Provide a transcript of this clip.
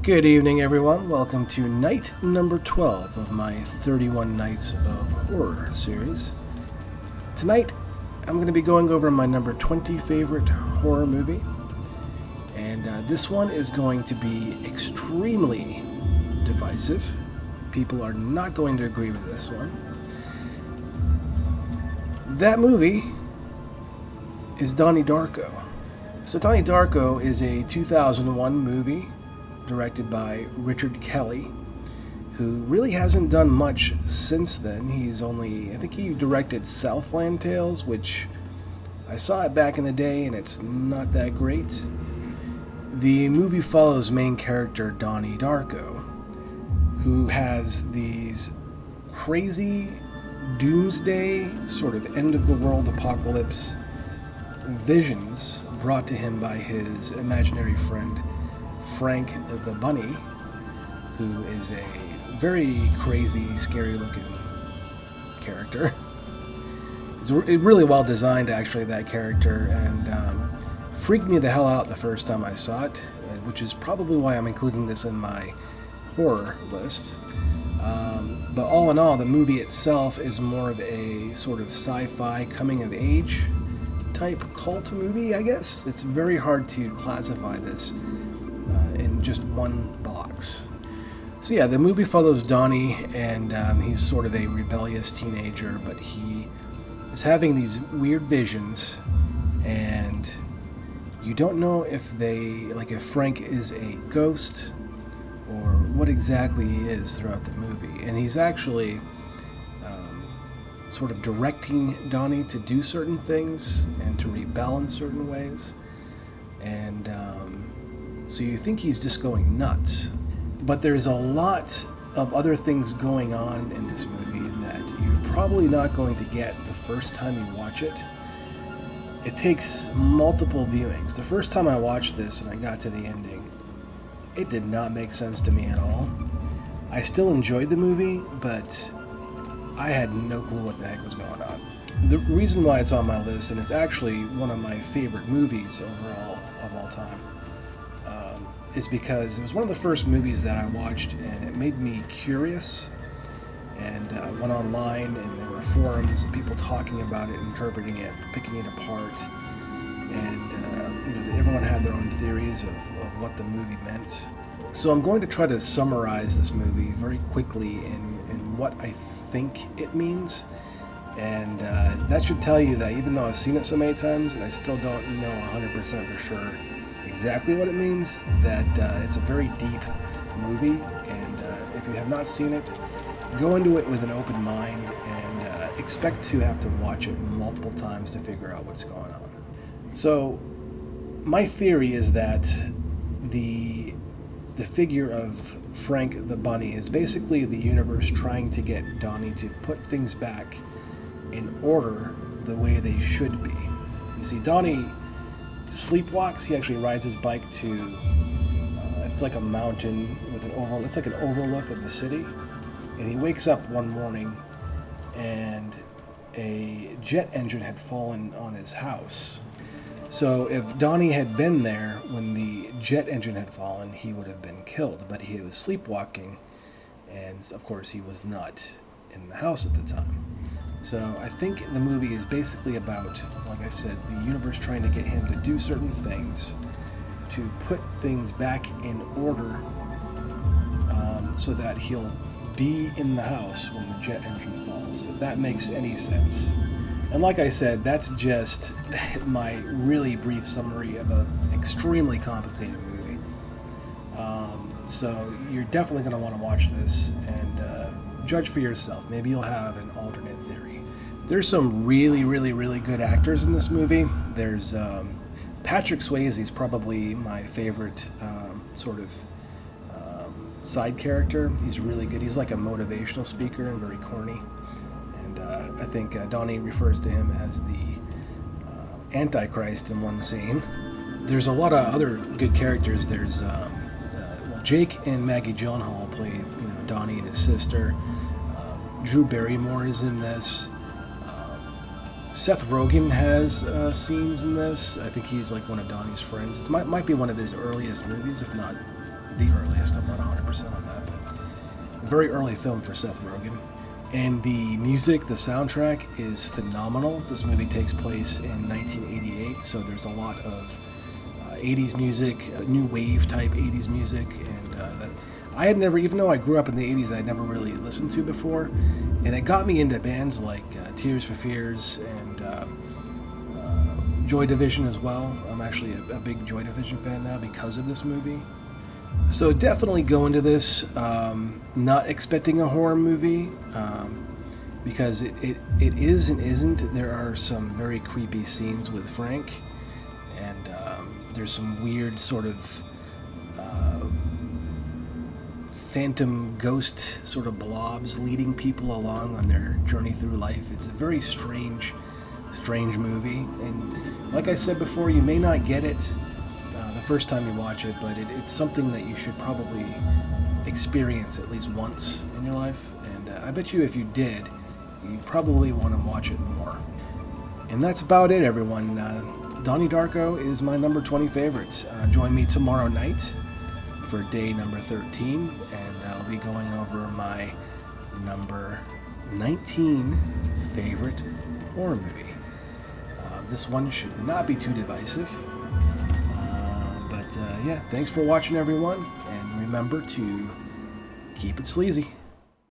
Good evening, everyone. Welcome to night number 12 of my 31 Nights of Horror series. Tonight, I'm going to be going over my number 20 favorite horror movie. And this one is going to be extremely divisive. People are not going to agree with this one. That movie is Donnie Darko. So Donnie Darko is a 2001 movie directed by Richard Kelly, who really hasn't done much since then. I think he directed Southland Tales, which I saw it back in the day and it's not that great. The movie follows main character Donnie Darko, who has these crazy doomsday, sort of end-of-the-world apocalypse visions brought to him by his imaginary friend Frank the Bunny, who is a very crazy, scary-looking character. It's really well designed, actually, that character, and freaked me the hell out the first time I saw it, which is probably why I'm including this in my horror list. But all in all, the movie itself is more of a sort of sci-fi coming-of-age type cult movie, I guess. It's very hard to classify this in just one box. So yeah, the movie follows Donnie, and he's sort of a rebellious teenager, but he is having these weird visions, and you don't know if Frank is a ghost or what exactly he is throughout the movie. And he's actually sort of directing Donnie to do certain things and to rebel in certain ways. And so you think he's just going nuts. But there's a lot of other things going on in this movie that you're probably not going to get the first time you watch it. It takes multiple viewings. The first time I watched this and I got to the ending, it did not make sense to me at all. I still enjoyed the movie, but I had no clue what the heck was going on. The reason why it's on my list, and it's actually one of my favorite movies overall of all time, is because it was one of the first movies that I watched, and it made me curious. And I went online, and there were forums and people talking about it, interpreting it, picking it apart, and everyone had their own theories of what the movie meant. So I'm going to try to summarize this movie very quickly in what I think it means, and that should tell you that even though I've seen it so many times and I still don't know 100% for sure exactly what it means, that it's a very deep movie, and if you have not seen it, go into it with an open mind and expect to have to watch it multiple times to figure out what's going on. So my theory is that the figure of Frank the Bunny is basically the universe trying to get Donnie to put things back in order the way they should be. You see, Donnie sleepwalks. He actually rides his bike to, it's like a mountain with it's like an overlook of the city. And he wakes up one morning and a jet engine had fallen on his house. So if Donnie had been there when the jet engine had fallen, he would have been killed. But he was sleepwalking, and of course he was not in the house at the time. So I think the movie is basically about, like I said, the universe trying to get him to do certain things, to put things back in order, so that he'll be in the house when the jet engine falls, if that makes any sense. And like I said, that's just my really brief summary of an extremely complicated movie. So you're definitely going to want to watch this and judge for yourself. Maybe you'll have an alternate theory. There's some really, really, really good actors in this movie. There's Patrick Swayze is probably my favorite sort of side character. He's really good. He's like a motivational speaker and very corny. And I think Donnie refers to him as the Antichrist in one scene. There's a lot of other good characters. There's Jake and Maggie Gyllenhaal played Donnie and his sister. Drew Barrymore is in this. Seth Rogen has scenes in this. I think he's like one of Donnie's friends. It might be one of his earliest movies, if not the earliest. I'm not 100% on that, but a very early film for Seth Rogen. And the music, the soundtrack is phenomenal. This movie takes place in 1988, so there's a lot of 80s music, new wave type 80s music, and that I had never, even though I grew up in the 80s, I had never really listened to before. And it got me into bands like Tears for Fears and Joy Division as well. I'm actually a big Joy Division fan now because of this movie. So definitely go into this not expecting a horror movie, because it is and isn't. There are some very creepy scenes with Frank, and there's some weird sort of phantom ghost sort of blobs leading people along on their journey through life. It's a very strange movie, and like I said before, you may not get it the first time you watch it, but it's something that you should probably experience at least once in your life, and I bet you if you did, you probably want to watch it more. And that's about it, everyone. Donnie Darko is my number 20 favorite. Join me tomorrow night for day number 13, and I'll be going over my number 19 favorite horror movie. This one should not be too divisive, but yeah, thanks for watching, everyone, and remember to keep it sleazy.